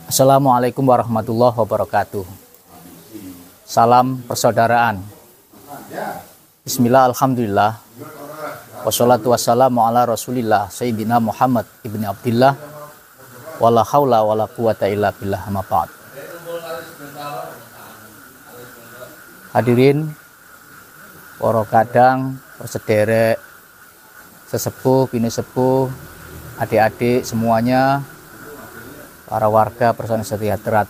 Assalamualaikum warahmatullahi wabarakatuh. Salam persaudaraan. Bismillah, alhamdulillah. Wassalatu wassalamu ala rasulillah Sayyidina Muhammad ibni Abdillah. Wala hawla wala quwata illa billah, amma ba'd. Hadirin, para kadang, persederek, sesepuh, bini sepuh, adik-adik semuanya, para warga Persaudaraan Sejahtera.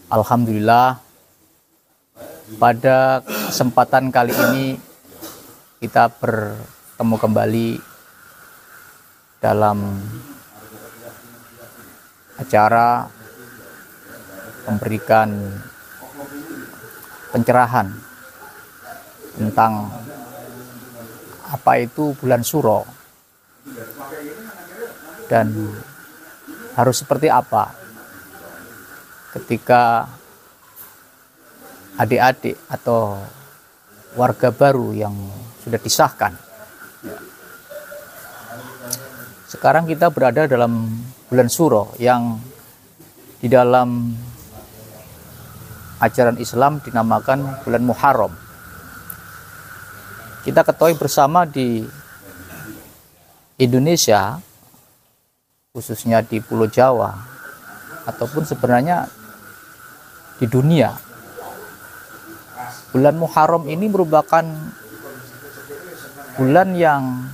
Alhamdulillah, pada kesempatan kali ini kita bertemu kembali dalam acara memberikan pencerahan tentang apa itu bulan Suro dan harus seperti apa ketika adik-adik atau warga baru yang sudah disahkan. Sekarang kita berada dalam bulan Suro yang di dalam ajaran Islam dinamakan bulan Muharram. Kita ketahui bersama di Indonesia, khususnya di Pulau Jawa, ataupun sebenarnya di dunia, bulan Muharram ini merupakan bulan yang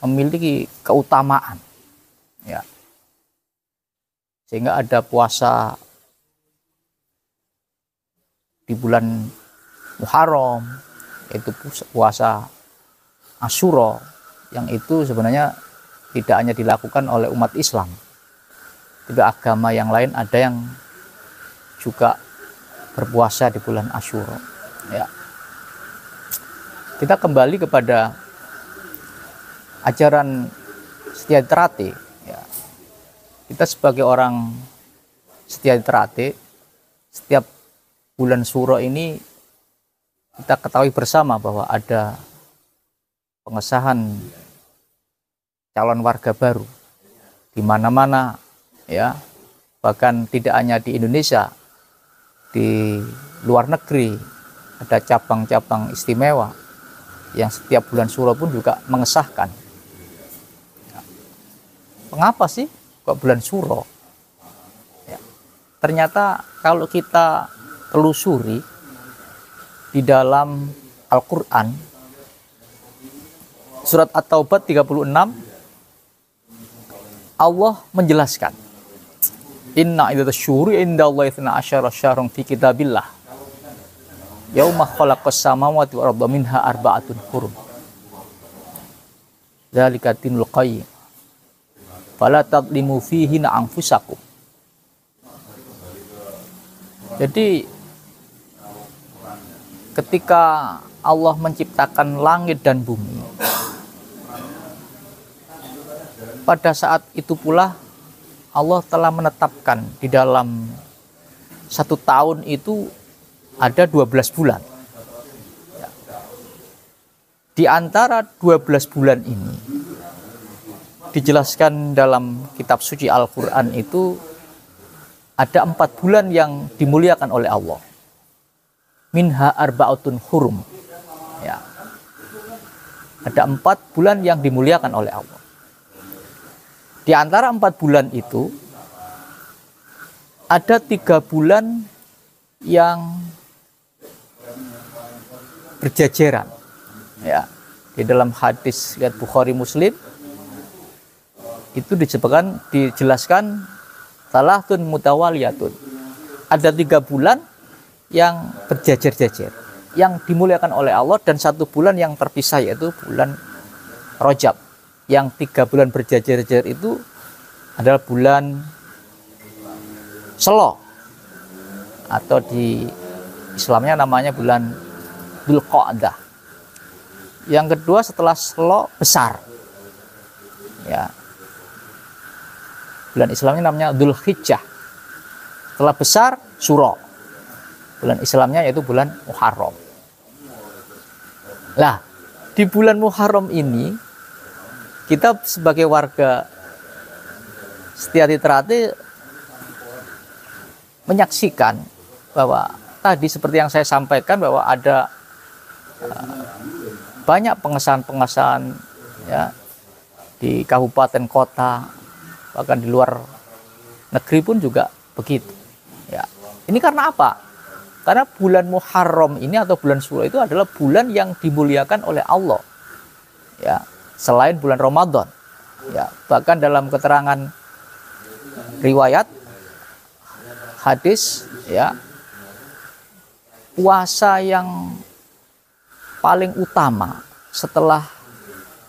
memiliki keutamaan, ya. Sehingga ada puasa di bulan Muharram, yaitu puasa Asyura, yang itu sebenarnya tidak hanya dilakukan oleh umat Islam, juga agama yang lain ada yang juga berpuasa di bulan Asyura, ya. Kita kembali kepada ajaran Setia-Terate, ya. Kita sebagai orang Setia-Terate, setiap bulan Suro ini kita ketahui bersama bahwa ada pengesahan calon warga baru di mana-mana, ya. Bahkan tidak hanya di Indonesia, di luar negeri ada cabang-cabang istimewa yang setiap bulan Suro pun juga mengesahkan. Mengapa sih kok bulan Suro? Ya. Ternyata kalau kita telusuri di dalam Al-Quran, surat At-Taubah 36, Allah menjelaskan, Inna idzash syuhuri indallahi 12 syahrun fi kitabillah yauma khalaqas samawati wal arda minha arba'atun hurum dzalika dinul qayyim fala tadlimu fihi anfusakum. Jadi ketika Allah menciptakan langit dan bumi, pada saat itu pula Allah telah menetapkan di dalam satu tahun itu ada 12 bulan. Di antara 12 bulan ini dijelaskan dalam kitab suci Al-Quran itu ada 4 bulan yang dimuliakan oleh Allah. Minha arba'atun hurum, ya. Ada 4 bulan yang dimuliakan oleh Allah. Di antara 4 bulan itu ada 3 bulan yang berjajaran, ya. Di dalam hadis riwayat Bukhari Muslim itu dijelaskan salatun mutawaliyatun. Ada 3 bulan yang berjajar-jajar, yang dimuliakan oleh Allah, dan 1 bulan yang terpisah, yaitu bulan Rajab. Yang 3 bulan berjajar-jajar itu adalah bulan Selo, atau di Islamnya namanya bulan Dzulqa'dah. Yang kedua setelah Selo besar, ya, bulan Islamnya namanya Dzulhijjah. Setelah besar Suro, bulan Islamnya yaitu bulan Muharram. Nah, di bulan Muharram ini kita sebagai warga setia hati terhati menyaksikan bahwa tadi seperti yang saya sampaikan bahwa ada banyak pengesahan-pengesahan ya di kabupaten kota, bahkan di luar negeri pun juga begitu. Ya, ini karena apa? Karena bulan Muharram ini atau bulan Syuro itu adalah bulan yang dimuliakan oleh Allah. Ya, selain bulan Ramadan. Ya, bahkan dalam keterangan riwayat hadis ya, puasa yang paling utama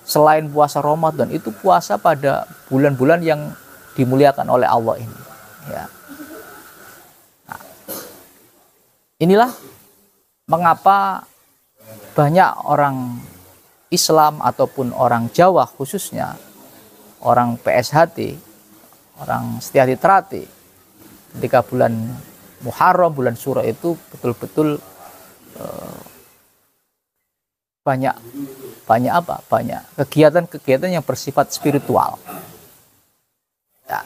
selain puasa Ramadan itu puasa pada bulan-bulan yang dimuliakan oleh Allah ini. Ya. Nah, inilah mengapa banyak orang Islam ataupun orang Jawa khususnya orang PSHT, orang setia hati terhati, ketika bulan Muharram, bulan Syuro itu betul-betul banyak kegiatan-kegiatan yang bersifat spiritual. Ya.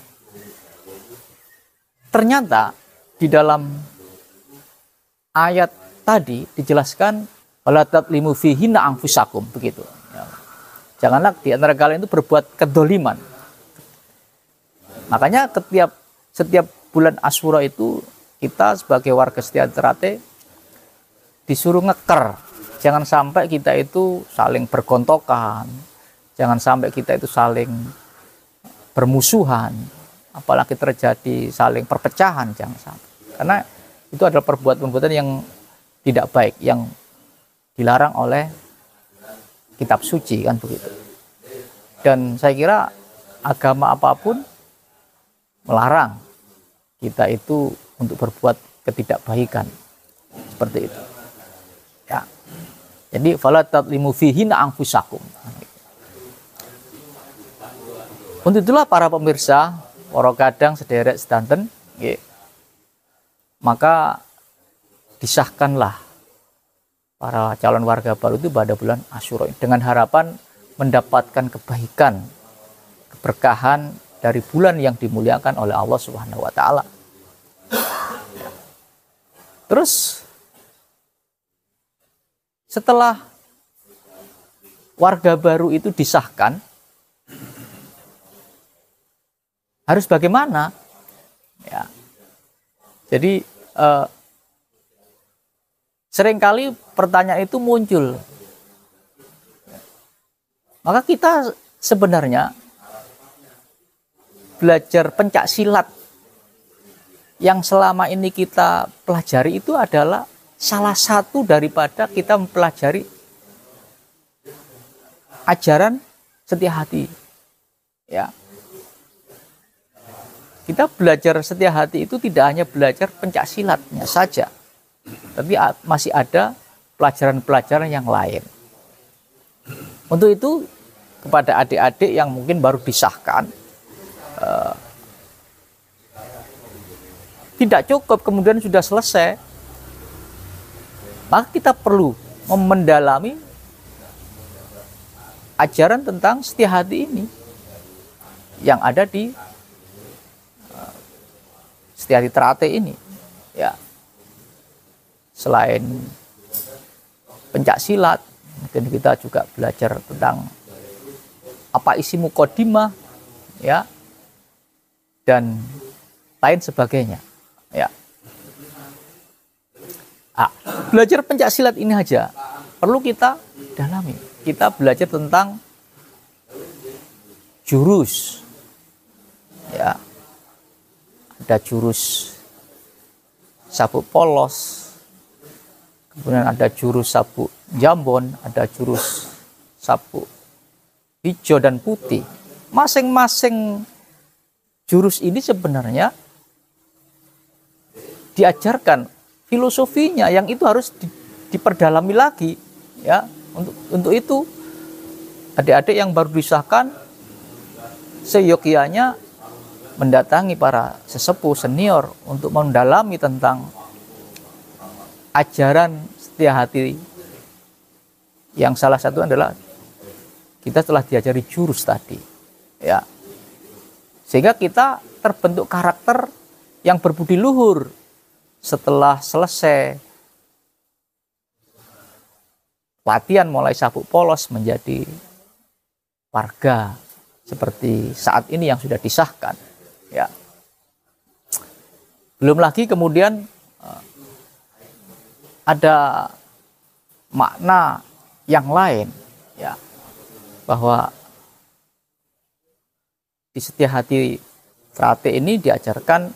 Ternyata di dalam ayat tadi dijelaskan wala tatlimu fihinna anfusakum, begitu. Ya. Janganlah di antara kalian itu berbuat kedoliman. Makanya setiap bulan Asyura itu kita sebagai warga setia terhati disuruh ngeker. Jangan sampai kita itu saling bergontokan, jangan sampai kita itu saling bermusuhan, apalagi terjadi saling perpecahan, jangan sampai. Karena itu adalah perbuatan-perbuatan yang tidak baik, yang dilarang oleh kitab suci, kan begitu. Dan saya kira agama apapun melarang kita itu untuk berbuat ketidakbaikan seperti itu. Ya. Jadi fala tatlimu fihinna anfusakum. Untuk itulah para pemirsa, para kadang sederek sedanten, maka disahkanlah para calon warga baru itu pada bulan Asyura dengan harapan mendapatkan kebaikan, keberkahan dari bulan yang dimuliakan oleh Allah Subhanahu wa taala. Terus setelah warga baru itu disahkan, harus bagaimana? Ya. Jadi seringkali pertanyaan itu muncul. Maka kita sebenarnya belajar pencak silat yang selama ini kita pelajari itu adalah salah satu daripada kita mempelajari ajaran setia hati. Ya. Kita belajar setia hati itu tidak hanya belajar pencak silatnya saja, tapi masih ada pelajaran-pelajaran yang lain. Untuk itu kepada adik-adik yang mungkin baru disahkan, tidak cukup kemudian sudah selesai. Maka kita perlu mendalami ajaran tentang setia hati ini yang ada di setia hati terhati ini. Ya. Selain pencak silat, mungkin kita juga belajar tentang apa isi mukadimah, ya, dan lain sebagainya. Ya. Belajar pencak silat ini aja perlu kita dalami. Kita belajar tentang jurus, ya, ada jurus sabuk polos, kemudian ada jurus sabuk jambon, ada jurus sabuk hijau dan putih. Masing-masing jurus ini sebenarnya diajarkan filosofinya yang itu harus diperdalami lagi, ya. Untuk itu adik-adik yang baru disahkan seyogyanya mendatangi para sesepuh senior untuk mendalami tentang ajaran setia hati, yang salah satu adalah kita telah diajari jurus tadi, ya, Sehingga kita terbentuk karakter yang berbudi luhur setelah selesai latihan mulai sabuk polos menjadi warga seperti saat ini yang sudah disahkan. Ya. Belum lagi kemudian ada makna yang lain, ya, bahwa di Setia Hati Frate ini diajarkan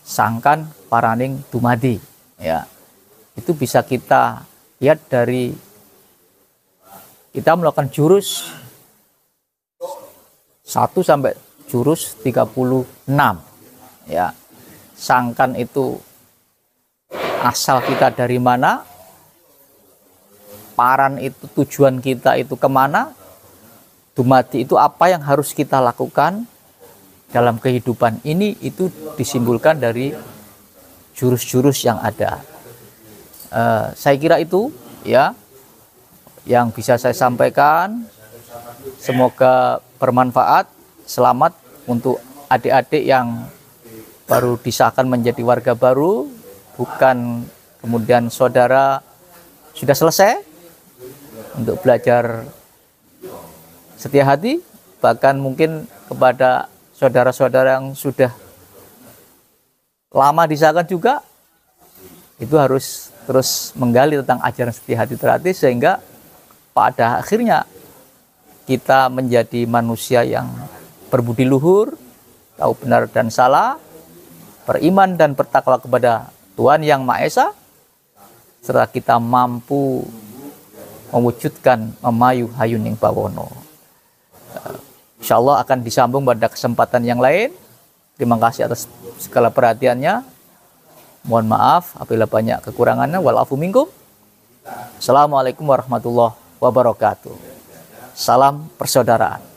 sangkan paraning dumadi, ya. Itu bisa kita lihat dari kita melakukan jurus 1 sampai jurus 36, ya. Sangkan itu asal kita dari mana, paran itu tujuan kita itu kemana, dumadi itu apa yang harus kita lakukan dalam kehidupan ini, itu disimpulkan dari jurus-jurus yang ada. Saya kira itu, ya, yang bisa saya sampaikan. Semoga bermanfaat. Selamat untuk adik-adik yang baru disahkan menjadi warga baru, bukan kemudian saudara sudah selesai untuk belajar setia hati, bahkan mungkin kepada saudara-saudara yang sudah lama disahkan juga, itu harus terus menggali tentang ajaran setia hati terhati, sehingga pada akhirnya kita menjadi manusia yang berbudi luhur, tahu benar dan salah, beriman dan bertakwa kepada Tuhan Yang Maha Esa, serta kita mampu mewujudkan memayu hayuning bawono. Insyaallah akan disambung pada kesempatan yang lain. Terima kasih atas segala perhatiannya. Mohon maaf apabila banyak kekurangannya. Walafu minkum. Assalamualaikum warahmatullahi wabarakatuh. Salam persaudaraan.